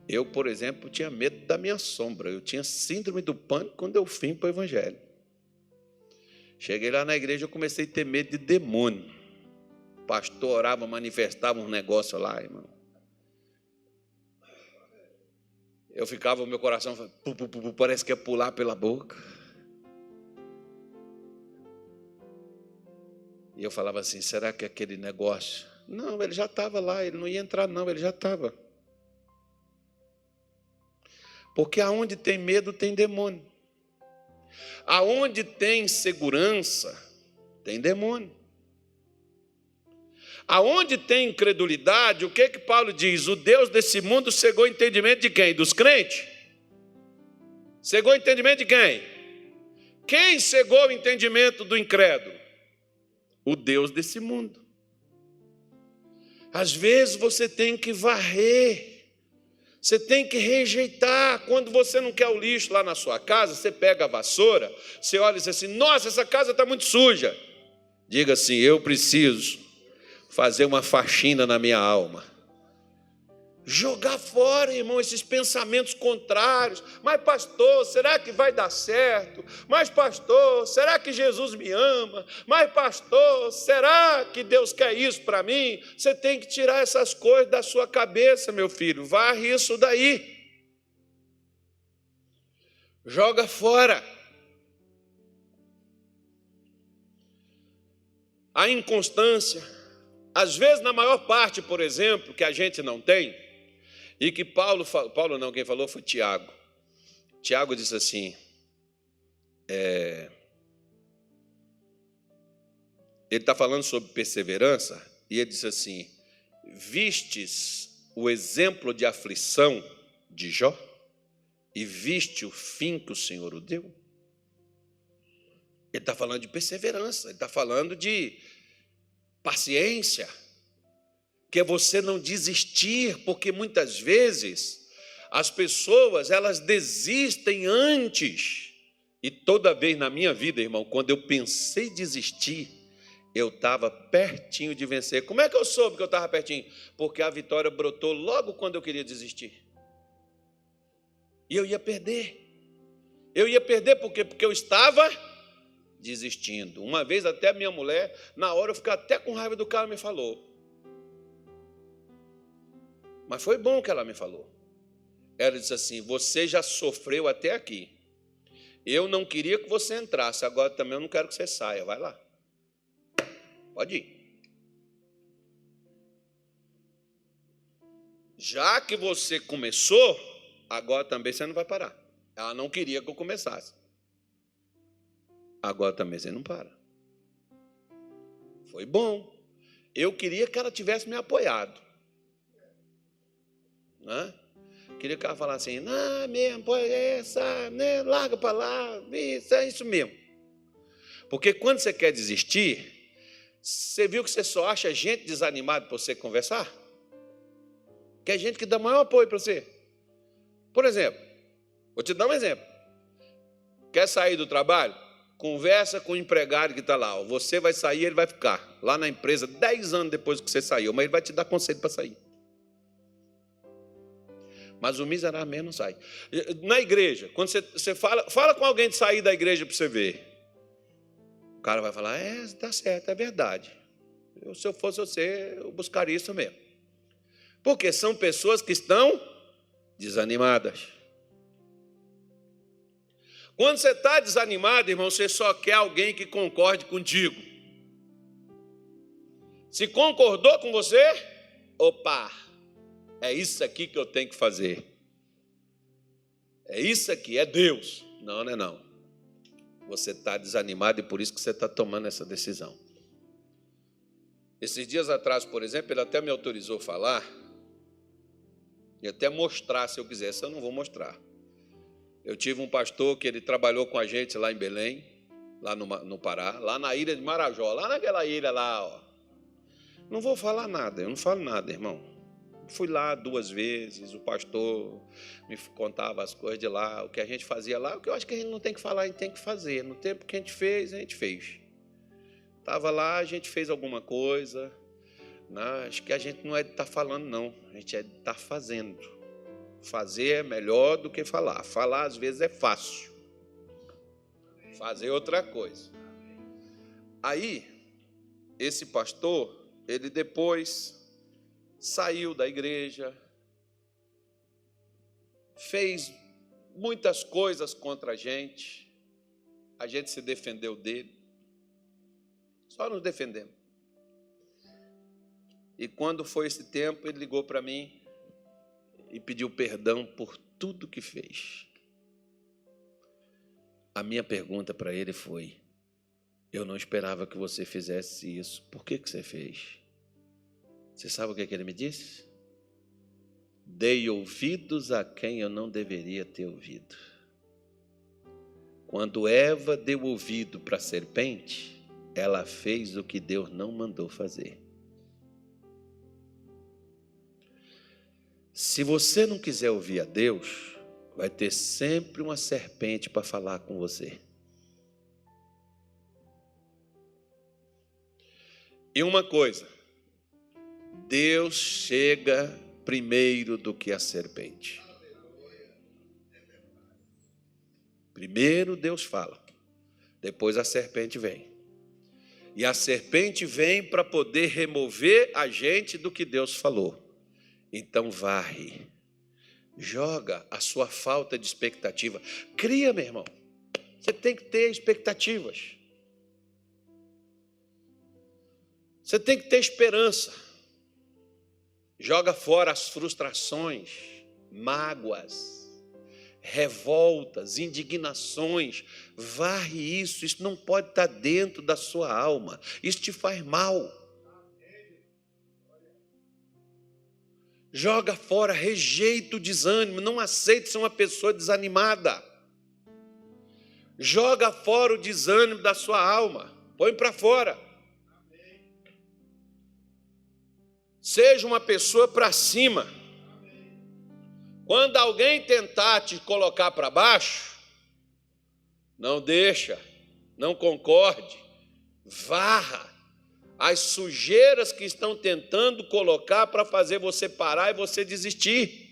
Eu, por exemplo, tinha medo da minha sombra. Eu tinha síndrome do pânico quando eu vim para o evangelho. Cheguei lá na igreja, eu comecei a ter medo de demônio. O pastor orava, manifestava um negócio lá, irmão. Eu ficava, o meu coração parece que ia pular pela boca. E eu falava assim, será que é aquele negócio? Não, ele já estava lá, ele não ia entrar não, ele já estava. Porque aonde tem medo tem demônio. Aonde tem segurança, tem demônio. Aonde tem incredulidade, o que Paulo diz? O Deus desse mundo cegou o entendimento de quem? Dos crentes? Cegou o entendimento de quem? Quem cegou o entendimento do incrédulo? O Deus desse mundo. Às vezes você tem que varrer. Você tem que rejeitar. Quando você não quer o lixo lá na sua casa, você pega a vassoura, você olha e diz assim, nossa, essa casa está muito suja. Diga assim, eu preciso fazer uma faxina na minha alma. Jogar fora, irmão, esses pensamentos contrários. Mas, pastor, será que vai dar certo? Mas, pastor, será que Jesus me ama? Mas, pastor, será que Deus quer isso para mim? Você tem que tirar essas coisas da sua cabeça, meu filho. Varre isso daí. Joga fora. a inconstância, às vezes, na maior parte, por exemplo, que a gente não tem, e que Paulo não, quem falou foi Tiago. Tiago disse assim, ele está falando sobre perseverança, e ele disse assim, vistes o exemplo de aflição de Jó, e viste o fim que o Senhor o deu? Ele está falando de perseverança, ele está falando de paciência, que é você não desistir, porque muitas vezes as pessoas, elas desistem antes. E toda vez na minha vida, irmão, quando eu pensei em desistir, eu estava pertinho de vencer. Como é que eu soube que eu estava pertinho? Porque a vitória brotou logo quando eu queria desistir. E eu ia perder. Eu ia perder porque eu estava desistindo. Uma vez até a minha mulher, na hora eu fiquei até com raiva do cara, me falou. Mas foi bom que ela me falou. Ela disse assim, você já sofreu até aqui. Eu não queria que você entrasse, agora também eu não quero que você saia. Vai lá. Pode ir. Já que você começou, agora também você não vai parar. Ela não queria que eu começasse. Agora também você não para. Foi bom. Eu queria que ela tivesse me apoiado. Né? Queria que ela falasse assim, não, mesmo, pô, né, larga para lá, isso é isso mesmo. Porque quando você quer desistir, você viu que você só acha gente desanimada para você conversar? Que é gente que dá maior apoio para você. Por exemplo, vou te dar um exemplo. Quer sair do trabalho? Conversa com o empregado que está lá. Você vai sair, ele vai ficar lá na empresa 10 anos depois que você saiu, mas ele vai te dar conselho para sair. Mas o miserável mesmo não sai. Na igreja, quando você fala com alguém de sair da igreja para você ver. O cara vai falar, está certo, é verdade. Se eu fosse você, eu buscaria isso mesmo. Porque são pessoas que estão desanimadas. Quando você está desanimado, irmão, você só quer alguém que concorde contigo. Se concordou com você, opa, é isso aqui que eu tenho que fazer. É isso aqui, é Deus. Não, não é não. Você está desanimado e por isso que você está tomando essa decisão. Esses dias atrás, por exemplo, ele até me autorizou a falar e até mostrar se eu quisesse. Eu não vou mostrar. Eu tive um pastor que ele trabalhou com a gente lá em Belém, lá no Pará, lá na ilha de Marajó, lá naquela ilha lá, ó. Não vou falar nada, eu não falo nada, irmão. Fui lá 2 vezes, o pastor me contava as coisas de lá, o que a gente fazia lá, o que eu acho que a gente não tem que falar, a gente tem que fazer. No tempo que a gente fez. Estava lá, a gente fez alguma coisa. Não, acho que a gente não é de estar falando, não. A gente é de estar fazendo. Fazer é melhor do que falar. Falar, às vezes, é fácil. Fazer é outra coisa. Aí, esse pastor, ele depois saiu da igreja, fez muitas coisas contra a gente se defendeu dele, só nos defendemos. E quando foi esse tempo, ele ligou para mim e pediu perdão por tudo que fez. A minha pergunta para ele foi, eu não esperava que você fizesse isso, por que você fez? Você sabe o que ele me disse? Dei ouvidos a quem eu não deveria ter ouvido. Quando Eva deu ouvido para a serpente, ela fez o que Deus não mandou fazer. Se você não quiser ouvir a Deus, vai ter sempre uma serpente para falar com você. E uma coisa, Deus chega primeiro do que a serpente. Primeiro Deus fala, depois a serpente vem. E a serpente vem para poder remover a gente do que Deus falou. Então varre, joga a sua falta de expectativa. Cria, meu irmão. Você tem que ter expectativas. Você tem que ter esperança. Joga fora as frustrações, mágoas, revoltas, indignações. Varre isso. Isso não pode estar dentro da sua alma. Isso te faz mal. Joga fora, rejeita o desânimo. Não aceite ser uma pessoa desanimada. Joga fora o desânimo da sua alma. Põe para fora. Seja uma pessoa para cima. Quando alguém tentar te colocar para baixo, não deixa, não concorde, varra as sujeiras que estão tentando colocar para fazer você parar e você desistir.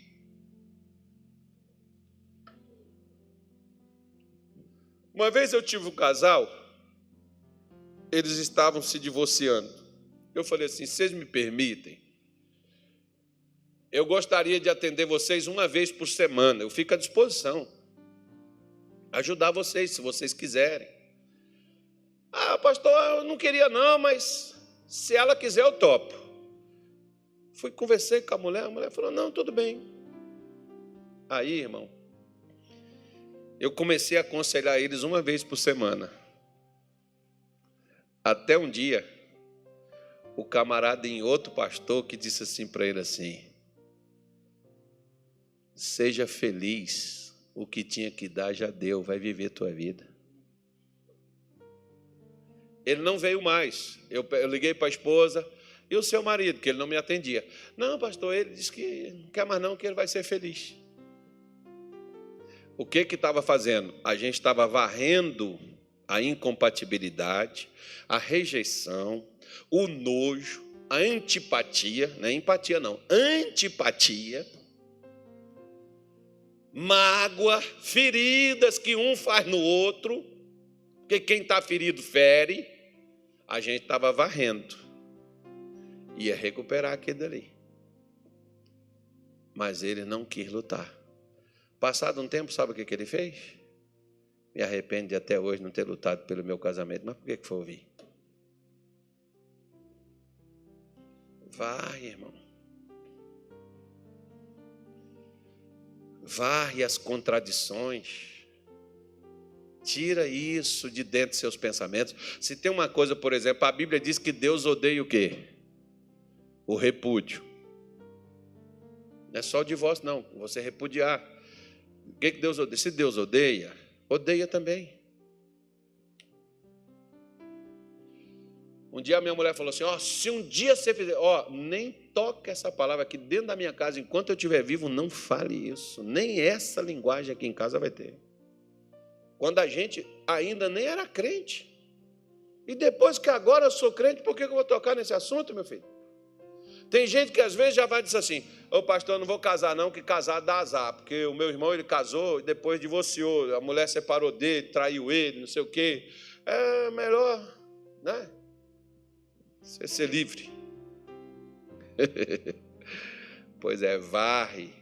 Uma vez eu tive um casal, eles estavam se divorciando. Eu falei assim: vocês me permitem? Eu gostaria de atender vocês uma vez por semana. Eu fico à disposição. Ajudar vocês, se vocês quiserem. Ah, pastor, eu não queria não, mas se ela quiser eu topo. Conversei com a mulher falou: não, tudo bem. Aí, irmão, eu comecei a aconselhar eles uma vez por semana. Até um dia, o camarada em outro pastor que disse assim para ele assim: seja feliz, o que tinha que dar já deu, vai viver tua vida. Ele não veio mais. Eu liguei para a esposa: e o seu marido, que ele não me atendia? Não, pastor, ele disse que não quer mais não, que ele vai ser feliz. O que estava fazendo? A gente estava varrendo a incompatibilidade, a rejeição, o nojo, a antipatia, não é empatia não, antipatia, mágoa, feridas que um faz no outro, porque quem está ferido fere. A gente estava varrendo, ia recuperar aquilo dali, mas ele não quis lutar. Passado um tempo, sabe o que ele fez? Me arrependo de até hoje não ter lutado pelo meu casamento. Mas por que foi ouvir? Vai, irmão. Varre as contradições. Tira isso de dentro dos seus pensamentos. Se tem uma coisa, por exemplo, a Bíblia diz que Deus odeia o quê? O repúdio. Não é só o divórcio, não. Você repudiar. O que Deus odeia? Se Deus odeia, odeia também. Um dia a minha mulher falou assim: se um dia você fizer, nem toque essa palavra aqui dentro da minha casa, enquanto eu estiver vivo, não fale isso. Nem essa linguagem aqui em casa vai ter. Quando a gente ainda nem era crente. E depois que agora eu sou crente, por que eu vou tocar nesse assunto, meu filho? Tem gente que às vezes já vai dizer assim: pastor, eu não vou casar não, que casar dá azar, porque o meu irmão ele casou e depois divorciou, a mulher separou dele, traiu ele, não sei o quê. É melhor, né? Você ser livre. Pois é, varre,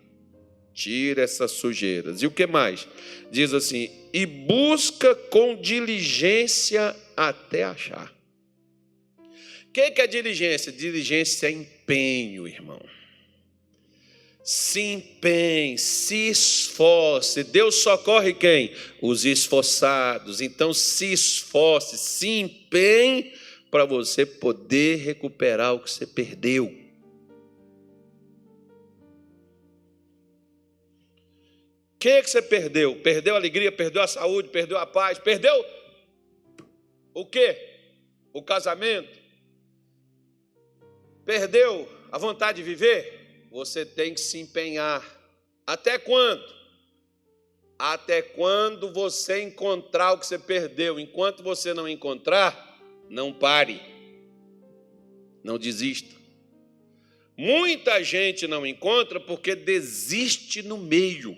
tira essas sujeiras. E o que mais? Diz assim: e busca com diligência até achar. O que é diligência? Diligência é empenho, irmão. Se empenhe, se esforce. Deus socorre quem? Os esforçados. Então se esforce, se empenhe para você poder recuperar o que você perdeu. O que você perdeu? Perdeu a alegria, perdeu a saúde, perdeu a paz, perdeu o quê? O casamento? Perdeu a vontade de viver? Você tem que se empenhar. Até quando? Até quando você encontrar o que você perdeu. Enquanto você não encontrar, não pare. Não desista. Muita gente não encontra porque desiste no meio.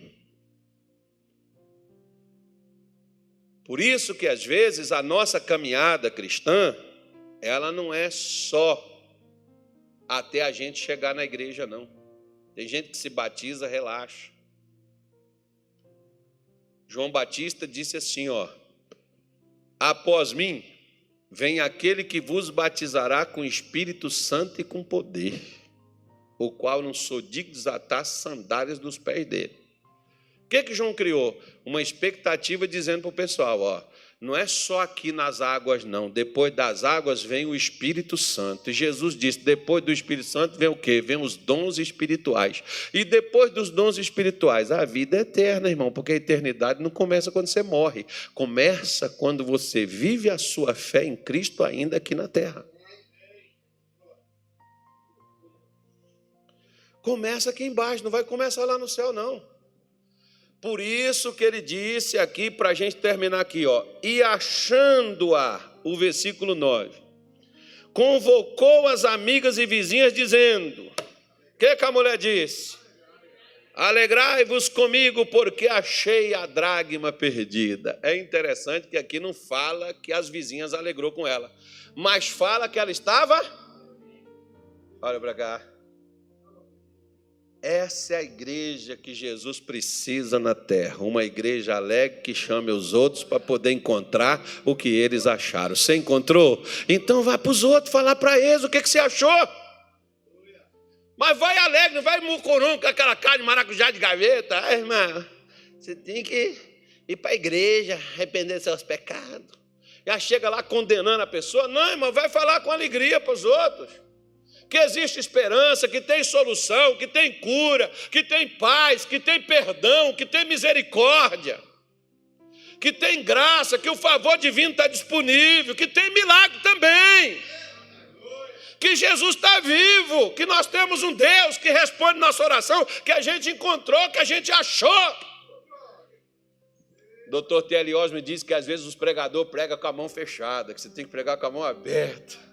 Por isso que às vezes a nossa caminhada cristã, ela não é só até a gente chegar na igreja, não. Tem gente que se batiza, relaxa. João Batista disse assim, após mim, vem aquele que vos batizará com Espírito Santo e com poder, o qual não sou digno de desatar as sandálias dos pés dele. O que João criou? Uma expectativa dizendo para o pessoal, ó, não é só aqui nas águas, não. Depois das águas vem o Espírito Santo. E Jesus disse, depois do Espírito Santo vem o quê? Vem os dons espirituais. E depois dos dons espirituais, a vida é eterna, irmão, porque a eternidade não começa quando você morre. Começa quando você vive a sua fé em Cristo ainda aqui na terra. Começa aqui embaixo, não vai começar lá no céu, não. Por isso que ele disse aqui, para a gente terminar aqui, ó, e achando-a, o versículo 9, convocou as amigas e vizinhas, dizendo, o que a mulher disse? Alegrai-vos comigo, porque achei a dracma perdida. É interessante que aqui não fala que as vizinhas alegrou com ela, mas fala que ela estava, olha para cá, essa é a igreja que Jesus precisa na terra, uma igreja alegre que chame os outros para poder encontrar o que eles acharam. Você encontrou? Então vá para os outros falar para eles o que você achou. Mas vai alegre, não vai mucurum com aquela cara de maracujá de gaveta. Irmã, você tem que ir para a igreja, arrepender dos seus pecados. Já chega lá condenando a pessoa. Não, irmão, vai falar com alegria para os outros. Que existe esperança, que tem solução, que tem cura, que tem paz, que tem perdão, que tem misericórdia, que tem graça, que o favor divino está disponível, que tem milagre também, que Jesus está vivo, que nós temos um Deus que responde nossa oração, que a gente encontrou, que a gente achou. Dr. T.L. Osment diz que às vezes os pregadores pregam com a mão fechada, que você tem que pregar com a mão aberta.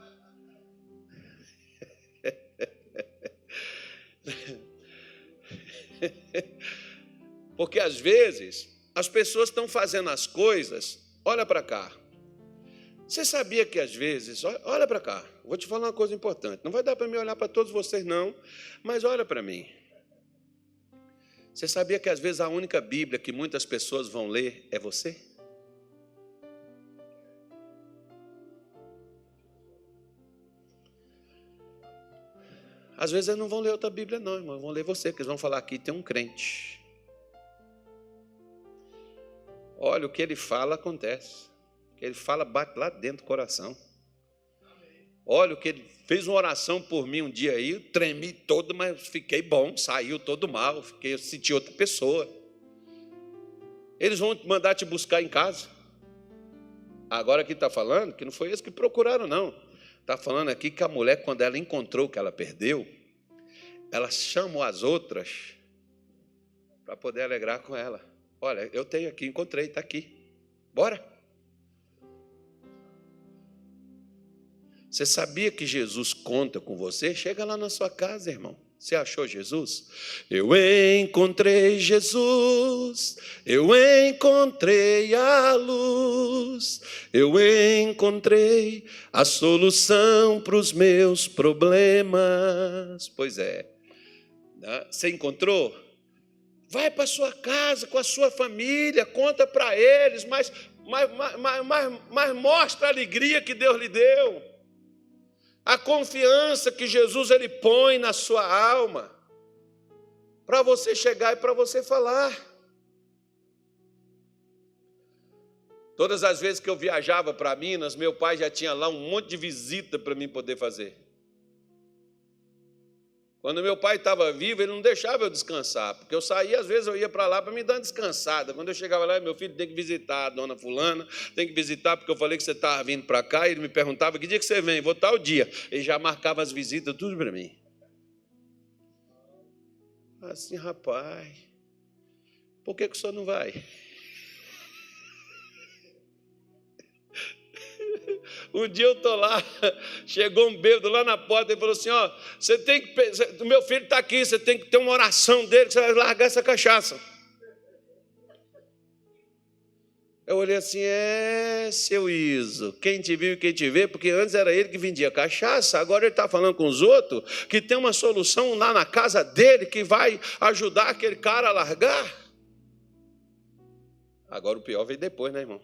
Porque às vezes as pessoas estão fazendo as coisas, olha para cá. Você sabia que às vezes, olha para cá, vou te falar uma coisa importante, não vai dar para mim olhar para todos vocês não, mas olha para mim. Você sabia que às vezes a única Bíblia que muitas pessoas vão ler é você? Às vezes eles não vão ler outra Bíblia não, irmão, vão ler você, porque eles vão falar aqui tem um crente. Olha, o que ele fala acontece. O que ele fala bate lá dentro do coração. Olha, o que ele fez uma oração por mim um dia aí, eu tremi todo, mas fiquei bom, saiu todo mal, eu senti outra pessoa. Eles vão mandar te buscar em casa. Agora aqui está falando que não foi eles que procuraram, não. Está falando aqui que a mulher, quando ela encontrou o que ela perdeu, ela chamou as outras para poder alegrar com ela. Olha, eu tenho aqui, encontrei, está aqui. Bora. Você sabia que Jesus conta com você? Chega lá na sua casa, irmão. Você achou Jesus? Eu encontrei Jesus, eu encontrei a luz, eu encontrei a solução para os meus problemas. Pois é. Você encontrou? Vai para a sua casa, com a sua família, conta para eles, mas mostra a alegria que Deus lhe deu. A confiança que Jesus ele põe na sua alma, para você chegar e para você falar. Todas as vezes que eu viajava para Minas, meu pai já tinha lá um monte de visita para mim poder fazer. Quando meu pai estava vivo, ele não deixava eu descansar, porque eu saía, às vezes eu ia para lá para me dar uma descansada. Quando eu chegava lá, meu filho tem que visitar a dona fulana, tem que visitar porque eu falei que você estava vindo para cá, e ele me perguntava, que dia que você vem? Vou tal dia. Ele já marcava as visitas, tudo para mim. Assim, rapaz, por que o senhor não vai? Um dia eu estou lá, chegou um bêbado lá na porta e falou assim, ó, você tem que, meu filho está aqui, você tem que ter uma oração dele, que você vai largar essa cachaça. Eu olhei assim, seu Iso, quem te viu e quem te vê, porque antes era ele que vendia cachaça, agora ele está falando com os outros, que tem uma solução lá na casa dele, que vai ajudar aquele cara a largar. Agora o pior veio depois, né, irmão?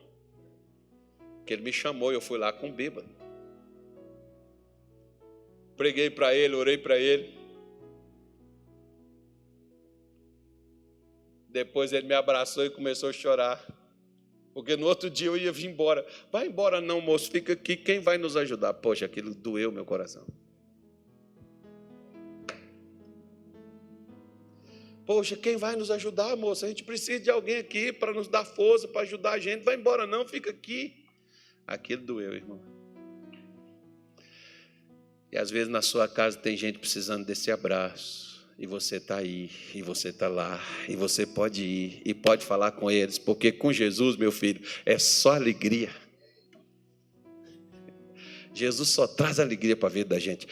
que ele me chamou e eu fui lá com bêbado. Preguei para ele, orei para ele. Depois ele me abraçou e começou a chorar. Porque no outro dia eu ia vir embora. Vai embora não, moço, fica aqui, quem vai nos ajudar? Poxa, aquilo doeu meu coração. Poxa, quem vai nos ajudar, moça? A gente precisa de alguém aqui para nos dar força, para ajudar a gente. Vai embora não, fica aqui. Aquilo doeu, irmão. E às vezes na sua casa tem gente precisando desse abraço. E você está aí, e você está lá, e você pode ir, e pode falar com eles, porque com Jesus, meu filho, é só alegria. Jesus só traz alegria para a vida da gente.